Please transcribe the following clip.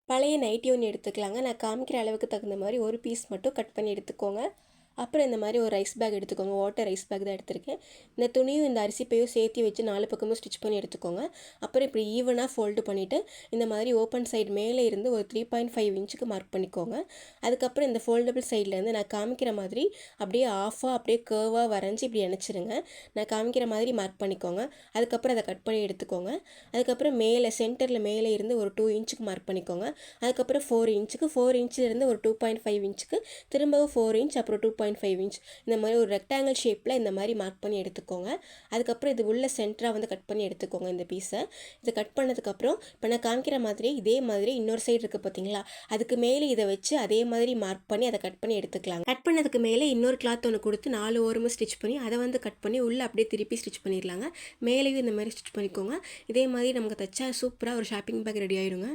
பழைய நைட்டி ஒன்று எடுத்துக்கலாங்க. நான் காமிக்கிற அளவுக்கு தகுந்த மாதிரி ஒரு பீஸ் மட்டும் கட் பண்ணி எடுத்துக்கோங்க. அப்புறம் இந்த மாதிரி ஒரு ரைஸ் பேக் எடுத்துக்கோங்க. வாட்டர் ரைஸ் பேக் தான் எடுத்திருக்கேன். இந்த துணியும் இந்த அரிசி பையும் சேர்த்து வச்சு 4 பக்கமும் ஸ்டிச் பண்ணி எடுத்துக்கோங்க. அப்புறம் இப்படி ஈவனாக ஃபோல்டு பண்ணிவிட்டு இந்த மாதிரி ஓப்பன் சைடு மேலே இருந்து ஒரு 3.5 இன்ச்சுக்கு மார்க் பண்ணிக்கோங்க. அதுக்கப்புறம் இந்த ஃபோல்டபுள் சைட்லேருந்து நான் காமிக்கிற மாதிரி அப்படியே ஆஃபாக அப்படியே கர்வாக வரைஞ்சி இப்படி இணைச்சிருங்க. நான் காமிக்கிற மாதிரி மார்க் பண்ணிக்கோங்க. அதுக்கப்புறம் அதை கட் பண்ணி எடுத்துக்கோங்க. அதுக்கப்புறம் மேலே சென்டரில் மேலே இருந்து ஒரு 2 இன்ச்சுக்கு மார்க் பண்ணிக்கோங்க. அதுக்கப்புறம் 4 இன்ச்சிலேருந்து ஒரு 2.5 இன்ச்சுக்கு திரும்பவும் 4 இன்ச் அப்புறம் 2.5 இன்ச் இந்த மாதிரி ஒரு ரெக்டாங்கிள் ஷேப்பில் இந்த மாதிரி மார்க் பண்ணி எடுத்துக்கோங்க. அதுக்கப்புறம் இது உள்ள சென்டராக வந்து கட் பண்ணி எடுத்துக்கோங்க இந்த பீஸை. இதை கட் பண்ணதுக்கப்புறம் இப்போ நான் காமிக்கிற மாதிரி இதே மாதிரி இன்னொரு சைடு இருக்குது பார்த்தீங்களா, அதுக்கு மேலே இதை வச்சு அதே மாதிரி மார்க் பண்ணி அதை கட் பண்ணி எடுத்துக்கலாம். கட் பண்ணதுக்கு மேலே இன்னொரு கிளாத் ஒன்று கொடுத்து 4 ஓரமும் ஸ்டிச் பண்ணி அதை வந்து கட் பண்ணி உள்ளே அப்படியே திருப்பி ஸ்டிச் பண்ணிடலாங்க. மேலேயும் இந்த மாதிரி ஸ்டிச் பண்ணிக்கோங்க. இதே மாதிரி நமக்கு தைச்சா சூப்பராக ஒரு ஷாப்பிங் பேக் ரெடி ஆயிருங்க.